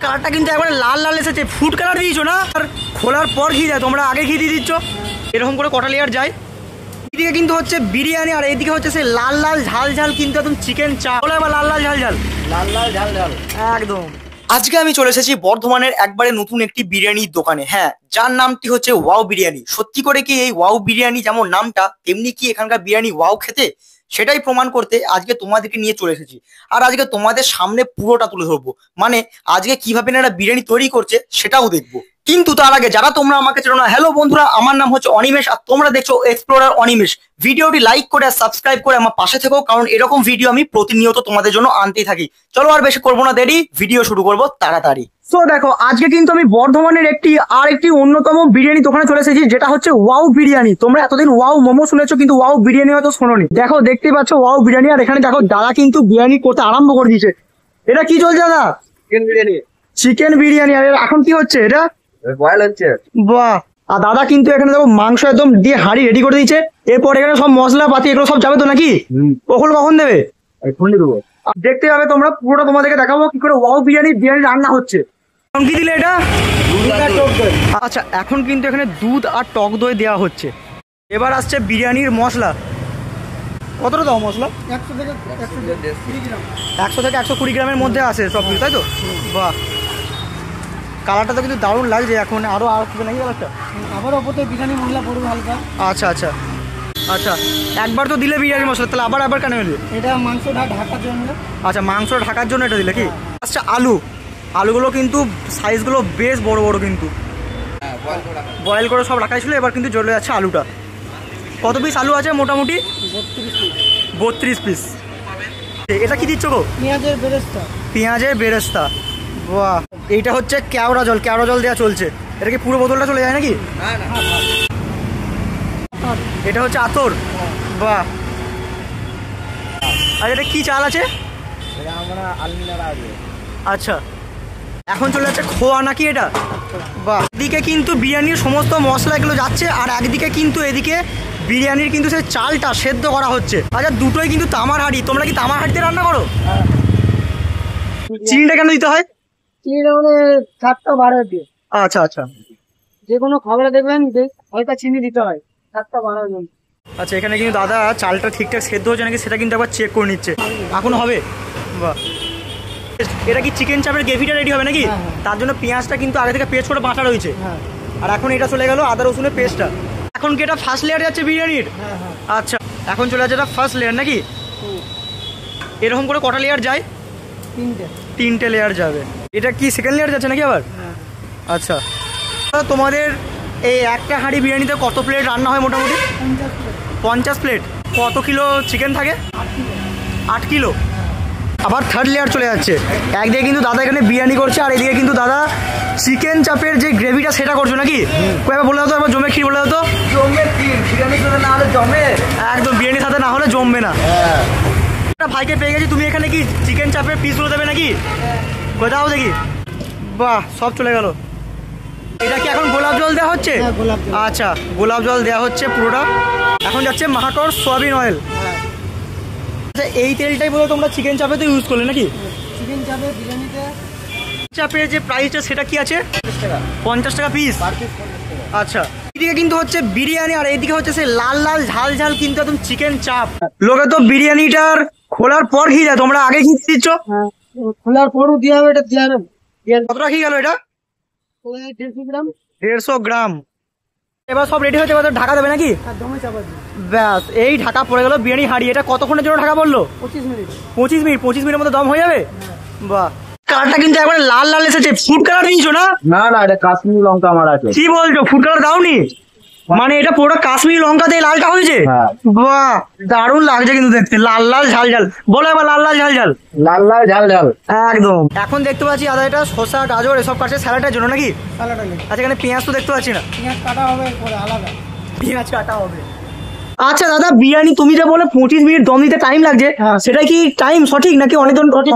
কালারটা কিন্তু একবারে লাল লাল এসেছে, ফুড কালার দিয়েছো না? আর খোলার পর ঘি যায়, তোমরা আগে ঘি দিয়ে দিচ্ছ। এরকম করে কটা লেয়ার যায়। এদিকে কিন্তু হচ্ছে বিরিয়ানি আর এইদিকে হচ্ছে সে লাল লাল ঝাল ঝাল কিন্তু একদম চিকেন চাপ। বলো এবার লাল লাল ঝাল ঝাল, লাল লাল ঝাল ঝাল একদম। আজকে আমি চলে এসেছি বর্ধমানের একবারে নতুন একটি বিরিয়ানির দোকানে, হ্যাঁ, যার নামটি হচ্ছে ওয়াও বিরিয়ানি। সত্যি করে কি এই ওয়াও বিরিয়ানি যেমন নামটা, তেমনি কি এখানকার বিরিয়ানি ওয়াও খেতে, সেটাই প্রমাণ করতে আজকে তোমাদেরকে নিয়ে চলে এসেছি। আর আজকে তোমাদের সামনে পুরোটা তুলে ধরবো, মানে আজকে কিভাবে এরা বিরিয়ানি তৈরি করছে সেটাও দেখবো। কিন্তু তার আগে যারা তোমরা আমাকে চেনো না, হ্যালো বন্ধুরা, আমার নাম হচ্ছে অনিমেষ আর তোমরা দেখছো এক্সপ্লোরার অনিমেষ। ভিডিওটি লাইক করে আর সাবস্ক্রাইব করে আমার পাশে থেকো, কারণ এরকম ভিডিও আমি প্রতিনিয়ত তোমাদের জন্য আনতেই থাকি। চলো আর বেশি করবো না দেরি, ভিডিও শুরু করবো তাড়াতাড়ি। তো দেখো আজকে কিন্তু আমি বর্ধমানের একটি অন্যতম বিরিয়ানি দোকানে চলে এসেছি, যেটা হচ্ছে ওয়াও বিরিয়ানি। তোমরা এতদিন ওয়াও মোমো শুনেছো, কিন্তু ওয়াও বিরিয়ানি হয়তো শোনোনি। দেখো দেখতেই পাচ্ছ ওয়াও বিরিয়ানি, আর এখানে দেখো দাদা কিন্তু বিরিয়ানি করতে আরম্ভ করে দিয়েছে। এটা কি চলছে দাদা? চিকেন বিরিয়ানি। চিকেন বিরিয়ানি। আর এখন কি হচ্ছে? এটা বয়েল হচ্ছে। বাহ। আর দাদা কিন্তু এখানে দেখো মাংস একদম দিয়ে হাঁড়ি রেডি করে দিয়েছে। এরপর এখানে সব মশলা পাতি এগুলো সব যাবে তো নাকি? কখন দেবে? এখনই দেবো। দেখতে পাবে তোমরা, পুরোটা তোমাদেরকে দেখাবো কি করে ওয়াও বিরিয়ানি রান্না হচ্ছে। কি দিলে এটা? আচ্ছা, এখন কিন্তু এখানে দুধ আর টক দই দেওয়া হচ্ছে। এবার আসছে বিরিয়ানির মশলা। কতটা দাও মশলা? 100 থেকে 120 গ্রামের মধ্যে আসে সব কিছু, তাই তো? বাহ, কালারটা তো কিন্তু দারুণ লাগছে। এখন আরো আসবে নাকি কালারটা? আবার ওপরে বিরিয়ানি মশলা পড়বে হালকা। আচ্ছা আচ্ছা আচ্ছা, একবার তো দিলে বিরিয়ানি মশলা, তাহলে আবার কেন দিলে? এটা মাংস ঢাকার জন্য। আচ্ছা, মাংস ঢাকার জন্য এটা দিলে কি? আচ্ছা, আলুগুলো কিন্তু সাইজগুলো বেশ বড় বড়, কিন্তু বয়েল করে সব রাখাই ছিল। এবার কিন্তু জ্বলে যাচ্ছে আলুটা। কত পিস আলু আছে মোটামুটি? 32 পিস। এটা কি দিচ্ছ গো? পেঁয়াজের বেরেস্তা। বাহ, এইটা হচ্ছে কেওড়া জল দেওয়া চলছে। এটা কি পুরো বোতলটা চলে যায় নাকি? এটা হচ্ছে আতর। বাহ। আর এটা কি চাল আছে? আচ্ছা, এখন চলে যাচ্ছে খোয়া নাকি এটা? বাহ। এদিকে কিন্তু বিরিয়ানির সমস্ত মশলা এগুলো যাচ্ছে, আর একদিকে কিন্তু এদিকে বিরিয়ানির কিন্তু সেই চালটা সেদ্ধ করা হচ্ছে। আচ্ছা, দুটোই কিন্তু তামার হাঁড়ি। তোমরা কি তামার হাঁড়িতে রান্না করো? চিনিটা কেন দিতে হয়? চিনিটা মানে 7-12 দিয়ে। আচ্ছা আচ্ছা, যে কোনো খাবারে দেখবেন হালকা চিনি দিতে হয় 7-12 জন। আচ্ছা, এখানে কিন্তু দাদা চালটা ঠিকঠাক সেদ্ধ হচ্ছে নাকি সেটা কিন্তু আবার চেক করে নিচ্ছে। এখন হবে। বাহ। এটা কি চিকেন চাপের গ্রেভিটা রেডি হবে নাকি? তার জন্য পেঁয়াজটা কিন্তু আগে থেকে পেস্ট করে বাটা রয়েছে। আর এখন এটা চলে গেল আদা রসুনের পেস্টটা। এখন কি এটা ফার্স্ট লেয়ার যাচ্ছে বিরিয়ানির? আচ্ছা, এখন চলে যাচ্ছে এটা ফার্স্ট লেয়ার নাকি? এরকম করে কটা লেয়ার যায়? 3টে লেয়ার যাবে। এটা কি সেকেন্ড লেয়ার যাচ্ছে নাকি আবার? আচ্ছা, তোমাদের এই একটা হাঁড়ি বিরিয়ানিতে কত প্লেট রান্না হয় মোটামুটি? 50 প্লেট। কত কিলো চিকেন থাকে? 8 কিলো। আবার থার্ড লেয়ার চলে যাচ্ছে। একদিকে কিন্তু দাদা এখানে বিরিয়ানি করছে, আর এদিকে কিন্তু দাদা চিকেন চাপের যে গ্রেভিটা সেটা করছো নাকি? এবার বলে দাও তো, এবার জমে ক্ষীর বলে দাও তো। জমে ক্ষীর বিরিয়ানির সাথে না হলে জমে, একদম বিরিয়ানির সাথে না হলে জমবে না। ভাইকে পেয়ে গেছি। তুমি এখানে কি চিকেন চাপের পিসগুলো দেবে নাকি? কোথাও দেখি। বাহ, সব চলে গেল। এটা কি এখন গোলাপ জল দেওয়া হচ্ছে? আচ্ছা, গোলাপ জল দেওয়া হচ্ছে পুরোটা। এখন যাচ্ছে মাহাটর সোয়াবিন অয়েল। আচ্ছা, এই তেলটাই বলে তোমরা চিকেন চাপে তো ইউজ করলে নাকি? চিকেন চাপে বিরিয়ানিতে চাপের যে প্রাইসটা সেটা কি আছে? 50 টাকা পিস। আচ্ছা, এদিকে কিন্তু হচ্ছে বিরিয়ানি, আর এইদিকে হচ্ছে সে লাল লাল ঝাল ঝাল কিন্তু একদম চিকেন চাপ। লোকে তো বিরিয়ানিটার খোলার পর ঘি দেয়, তোমরা আগে ঘি দিচ্ছ? খোলার পরও দিয়ে হবে। এটা দিয়ে হবে। কতটা ঘি গেল এটা? 150 গ্রাম। এবার সব রেডি হয়েছে, এবার ঢাকা দেবে নাকি? ব্যাস, এই ঢাকা পড়ে গেল বিরিয়ানি হাঁড়ি। এটা কতক্ষণের জন্য ঢাকা পড়লো? 25 মিনিট। 25 মিনিটের মধ্যে দম হয়ে যাবে। বাহ, কালারটা কিন্তু একবারে লাল লাল এসেছে। ফুড কালার দিয়েছো না? না, এটা কাশ্মীরি লঙ্কা আমার আছে। কি বলছো? ফুড কালার দাওনি? মানে এটা পুরো কাশ্মীরি লঙ্কা দিয়ে লালটা হয়েছে? বাহ, দারুণ লাগছে কিন্তু দেখতে। লাল লাল ঝাল ঝাল। বলো এবার লাল লাল ঝাল ঝাল। লাল লাল ঝাল ঝাল একদম। এখন দেখতে পাচ্ছি আদা, এটা শসা গাজর এসব কাটছে স্যালাডের জন্য নাকি? আচ্ছা, এখানে পেঁয়াজ তো দেখতে পাচ্ছি না। পেঁয়াজ কাটা হবে আলাদা। পেঁয়াজ কাটা হবে। আচ্ছা দাদা, বিরিয়ানি তুমি যে বলে 25 মিনিট দম দিতে টাইম লাগছে, সেটা কি টাইম সঠিক নাকি?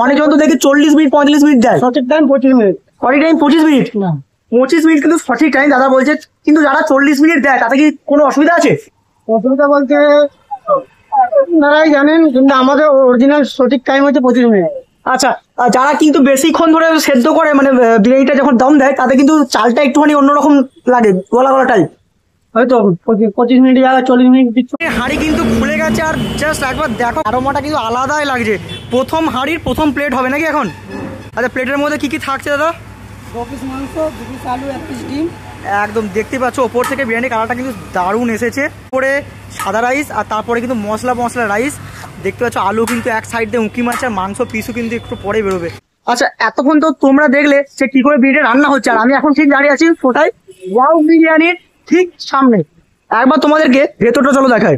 অনেকজন তো দেখি 40 মিনিট 45 মিনিট দেয়। সঠিক টাইম 25 মিনিট। সঠিক টাইম 25 মিনিট? 25 মিনিট কিন্তু সঠিক টাইম দাদা বলছে। কিন্তু যারা 40 মিনিট দেয় তাতে কি কোনো অসুবিধা আছে? অসুবিধা বলতে আপনারাই জানেন, কিন্তু আমাদের অরিজিনাল সঠিক টাইম হচ্ছে 25 মিনিট। আচ্ছা, যারা কিন্তু বেশিক্ষণ ধরে সেদ্ধ করে মানে বিরিয়ানিটা যখন দম দেয় তাতে কিন্তু চালটা একটুখানি অন্যরকম লাগে, গলা গলা টাইপ, হয়তো 25 মিনিট জায়গায় 40 মিনিট দিচ্ছ। হাঁড়ি কিন্তু খুলে গেছে আর জাস্ট একবার দেখো আরোমাটা কিন্তু আলাদাই লাগছে। প্রথম হাঁড়ির প্রথম প্লেট হবে নাকি এখন? আচ্ছা প্লেটের মধ্যে কি কি থাকছে দাদা? 2 পিস মাংস, 2 পিস আলু, 1 পিস ডিম। একদম দেখতে পাচ্ছ ওপর থেকে বিরিয়ানি কালারটা কিন্তু দারুণ এসেছে। পরে সাদা রাইস আর তারপরে কিন্তু মশলা রাইস দেখতে পাচ্ছ। আলু কিন্তু এক সাইড দিয়ে উঁকি মারছে আর মাংস পিসও কিন্তু একটু পরে বেরোবে। আচ্ছা এতক্ষণ তো তোমরা দেখলে যে কি করে বিরিয়ানি রান্না হচ্ছে, আর আমি এখন ঠিক দাঁড়িয়ে আছি কোথায়? ওয়াও বিরিয়ানির ঠিক সামনে। একবার তোমাদেরকে ভেতরটা চলো দেখায়।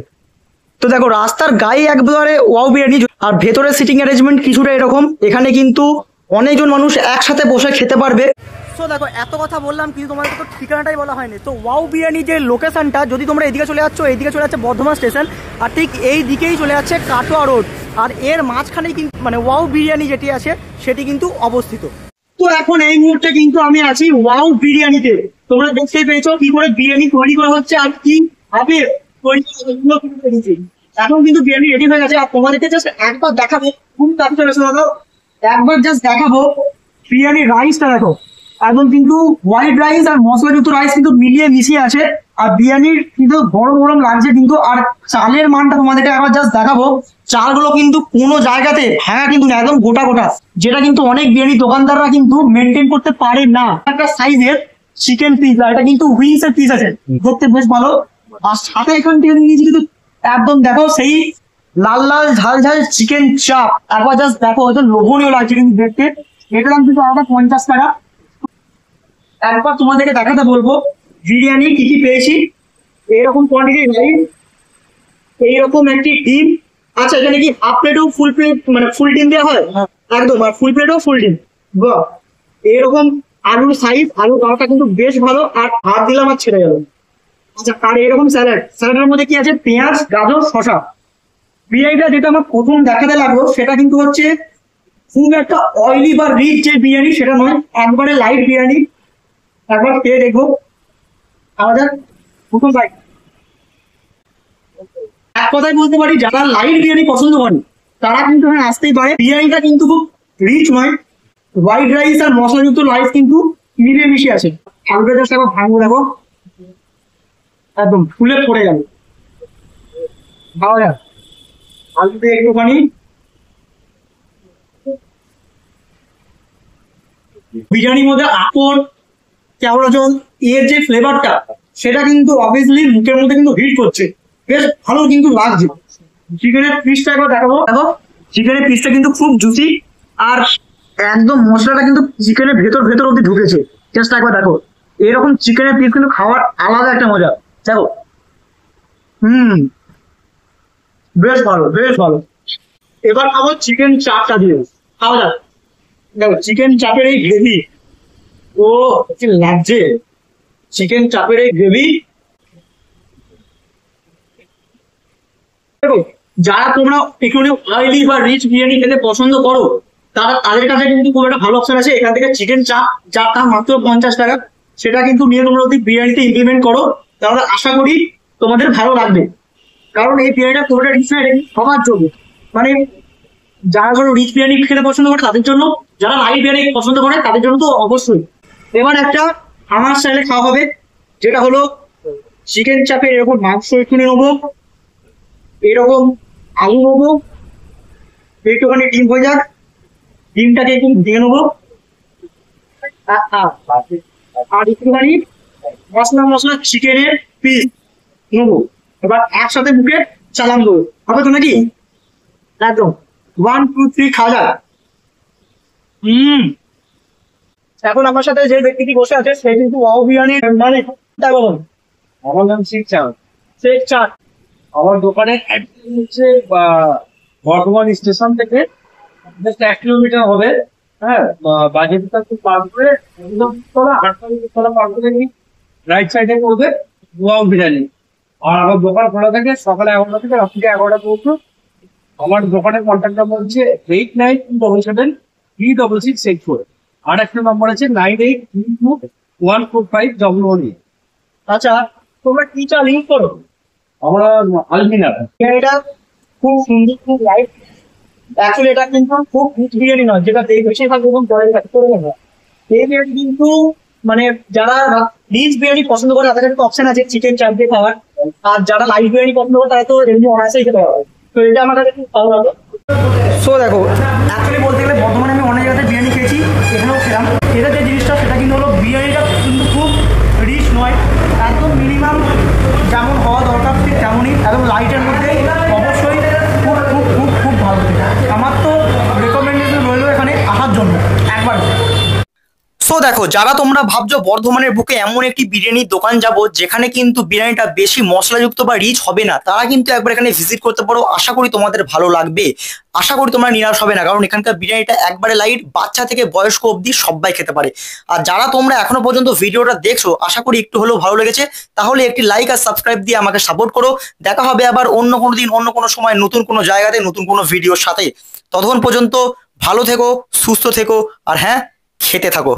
তো দেখো রাস্তার গায়ে একবারে ওয়াও বিরিয়ানি, আর ভেতরে সিটিং অ্যারেঞ্জমেন্ট কিছুটা এরকম। এখানে কিন্তু অনেকজন মানুষ একসাথে বসে খেতে পারবে। তো দেখো এত কথা বললাম কিন্তু তোমাদের তো ঠিকানাটাই বলা হয়নি। তো ওয়াও বিরিয়ানি যে লোকেশনটা, যদি তোমরা এদিকে চলে যাচ্ছ, এইদিকে চলে যাচ্ছে বর্ধমান স্টেশন, আর ঠিক এই দিকেই চলে যাচ্ছে কাটোয়া রোড, আর এর মাঝখানেই কিন্তু মানে ওয়াও বিরিয়ানি যেটি আছে সেটি কিন্তু অবস্থিত। তো এখন এই মুহূর্তে কিন্তু আমি আছি ওয়াও বিরিয়ানিতে। তোমরা দেখতেই পেয়েছো কি করে বিরিয়ানি তৈরি করা হচ্ছে আর কি ভাবে এখন কিন্তু বিরিয়ানি রেডি হয়ে গেছে। আর তোমাদেরকে জাস্ট একবার দেখাবো, খুব কাছে চলে এসো দাদা, একবার জাস্ট দেখাবো বিরিয়ানির রাইসটা দেখো, একদম কিন্তু হোয়াইট রাইস আর মশলাযুক্ত রাইস কিন্তু মিলিয়ে মিশিয়ে আছে। আর বিরিয়ানির কিন্তু গরম গরম লাগছে কিন্তু। আর চালের মানটা তোমাদেরকে একবার জাস্ট দেখাবো, চালগুলো কিন্তু কোনো জায়গাতে ভাঙা কিন্তু না, একদম গোটা গোটা, যেটা কিন্তু অনেক বিরিয়ানি দোকানদাররা কিন্তু মেনটেন করতে পারে না। একটা সাইজের চিকেন পিস, আর এটা কিন্তু উইংস এর পিস আছে, দেখতে বেশ ভালো। আর সাথে এখান থেকে নিয়েছি কিন্তু একদম দেখো সেই লাল লাল ঝাল ঝাল চিকেন চাপ, একবার জাস্ট দেখো, এটা লোভনীয় লাগছে কিন্তু দেখতে। এটার দাম কিন্তু আলাদা 50 টাকা। একবার তোমাদেরকে দেখাতে বলবো বিরিয়ানি কি কি পেয়েছি। এইরকম কোয়ান্টিটি রাইস, এইরকম একটি ডিম। আচ্ছা এখানে কি হাফ প্লেটও ফুল প্লেট মানে ফুল ডিম দেওয়া হয়? একদম, আর ফুল প্লেটও ফুল ডিম। বাহ, এইরকম আলুর সাইজ, আলুর গাঢ়টা কিন্তু বেশ ভালো, আর হাত দিলাম আর ছেড়ে গেল। আচ্ছা আর এরকম স্যালাড, স্যালাডের মধ্যে কি আছে? পেঁয়াজ, গাজর, শসা। বিরিয়ানিটা যেটা আমার প্রথম দেখাতে লাগলো সেটা কিন্তু হচ্ছে খুব একটা অয়েলি বা রিচ যে বিরিয়ানি সেটা নয়, একবারে লাইট বিরিয়ানি। একবার খেয়ে দেখবো আমাদের প্রথম বাইক। এক কথায় বলতে পারি যারা লাইট বিরিয়ানি পছন্দ করেন তারা কিন্তু হ্যাঁ আসতেই পারে। বিরিয়ানিটা কিন্তু খুব রিচ নয়, হোয়াইট রাইস আর মশলাযুক্ত রাইস কিন্তু মিলিয়ে মিশিয়ে আছে। আলুটা জাস্ট একবার ভাঙবো দেখো, একদম ফুলে পড়ে গেল। খাওয়া যাক আলুতে একটুখানি। বিরিয়ানির মধ্যে আকর, কেওড়া জল, এর যে ফ্লেভারটা সেটা কিন্তু অবভিয়াসলি মুখের মধ্যে কিন্তু হিট করছে, বেশ ভালো কিন্তু লাগছে। চিকেনের পিসটা একবার দেখাবো, দেখো চিকেনের পিসটা কিন্তু খুব জুসি, আর একদম মশলাটা কিন্তু চিকেনের ভেতর ভেতর অব্দি ঢুকেছে। জাস্ট একবার দেখো, এরকম চিকেনের পিস কিন্তু খাওয়ার আলাদা একটা মজা। দেখো বেশ ভালো, বেশ ভালো। এবার খাবো চিকেন চাপটা দিয়ে, খাওয়া যাক। দেখো চিকেন চাপের এই গ্রেভি, ও কি লাগছে চিকেন চাপের এই গ্রেভি। দেখো যারা তোমরা একটু অয়েলি বা রিচ বিরিয়ানি খেতে পছন্দ করো তাদের কাছে কিন্তু খুব একটা ভালো অপশন আছে। এখান থেকে চিকেন চাপ, যার দাম মাত্র 50 টাকা, সেটা কিন্তু নিয়ে তোমরা যদি বিরিয়ানিতে ইমপ্লিমেন্ট করো তাহলে আশা করি তোমাদের ভালো লাগবে। কারণ এই বিরিয়ানিটা পুরোটা রিচ না, সবার জন্য, মানে যারা ধরো রিচ বিরিয়ানি খেতে পছন্দ করে তাদের জন্য, যারা লাইট বিরিয়ানি পছন্দ করে তাদের জন্য তো অবশ্যই। এবার একটা আমার স্টাইলে খাওয়া হবে, যেটা হলো চিকেন চাপের এরকম মাংস একটু নেবো, এরকম আলু নেবো, একটুখানি ডিম হয়ে যাক, ডিমটাকে একটু দিয়ে নেবো, আর একটুখানি মশলা চিকেনের পিস নেবো। এবার একসাথে মুখে চালান দেবো, হবে তো নাকি? একদম 1 2 3 খাওয়া যাক। এখন আমার সাথে যে ব্যক্তিটি বসে আছে সে কিন্তু ওয়াও বিরিয়ানির মানে বলুন। আমার নাম শেখ চাঁদ। শেখ চাঁদ। আমার দোকানের অ্যাড্রেস হচ্ছে বর্ধমান স্টেশন থেকে জাস্ট 1 কিলোমিটার হবে। হ্যাঁ, বাজেটটা একটু পার করে একদম তলা পার করে রাইট সাইডে করবে ওয়াও বিরিয়ানি। আর আমার দোকান খোলা থাকে সকালে 11টা থেকে রাত্রি 11টা পর্যন্ত। আমার দোকানের কন্ট্যাক্ট নাম্বার হচ্ছে 8977366684। আর একটা নাম্বার আছে 9832145141। আচ্ছা তোমরা কি চাল ইউজ করো? আমরা আলমিনার। এটা খুব সুন্দর, খুব লাইট, অ্যাকচুয়ালি এটা কিন্তু খুব রিচ বিরিয়ানি নয়, যেটা বেশিরভাগ রকম করে করে নেওয়া। এই বিরিয়ানি কিন্তু মানে যারা রিচ বিরিয়ানি পছন্দ করে তাদের একটা অপশন আছে চিকেন চাপ দিয়ে খাওয়ার, আর যারা লাইট বিরিয়ানি পছন্দ করে তারা তো এমনি অনায়াসেই খেতে পারবে। তো এটা আমার কাছে খুব ভালো লাগলো। সো দেখো, অ্যাকচুয়ালি বলতে গেলে বর্ধমানে আমি অনেক জায়গাতে বিরিয়ানি খেয়েছি, এখানেও খেলাম। এটা যে জিনিসটা সেটা কিন্তু হলো বিরিয়ানিটা কিন্তু খুব রিচ নয়, একদম মিনিমাম যেমন হওয়া দরকার ঠিক তেমনই, একদম লাইটের মধ্যে। অবশ্যই খুব খুব খুব খুব ভালো। আমার তো রেকমেন্ডেশন রইলো এখানে আসার জন্য একবার। সো দেখো, যারা তোমরা ভাবছো বর্ধমানের বুকে এমন একটি বিরিয়ানির দোকান যাব যেখানে কিন্তু বিরিয়ানিটা বেশি মশলাযুক্ত বা রিচ হবে না, তারা কিন্তু একবার এখানে ভিজিট করতে পারো। আশা করি তোমাদের ভালো লাগবে, আশা করি তোমরা নিরাশ হবে না, কারণ এখানকার বিরিয়ানিটা একবারে লাইট, বাচ্চা থেকে বয়স্ক অবধি সবাই খেতে পারে। আর যারা তোমরা এখনো পর্যন্ত ভিডিওটা দেখছো, আশা করি একটু হলেও ভালো লেগেছে, তাহলে একটি লাইক আর সাবস্ক্রাইব দিয়ে আমাকে সাপোর্ট করো। দেখা হবে আবার অন্য কোনো দিন, অন্য কোনো সময়, নতুন কোনো জায়গাতে, নতুন কোনো ভিডিওর সাথে। ততক্ষণ পর্যন্ত ভালো থেকো, সুস্থ থেকো, আর হ্যাঁ, খেতে থাকো।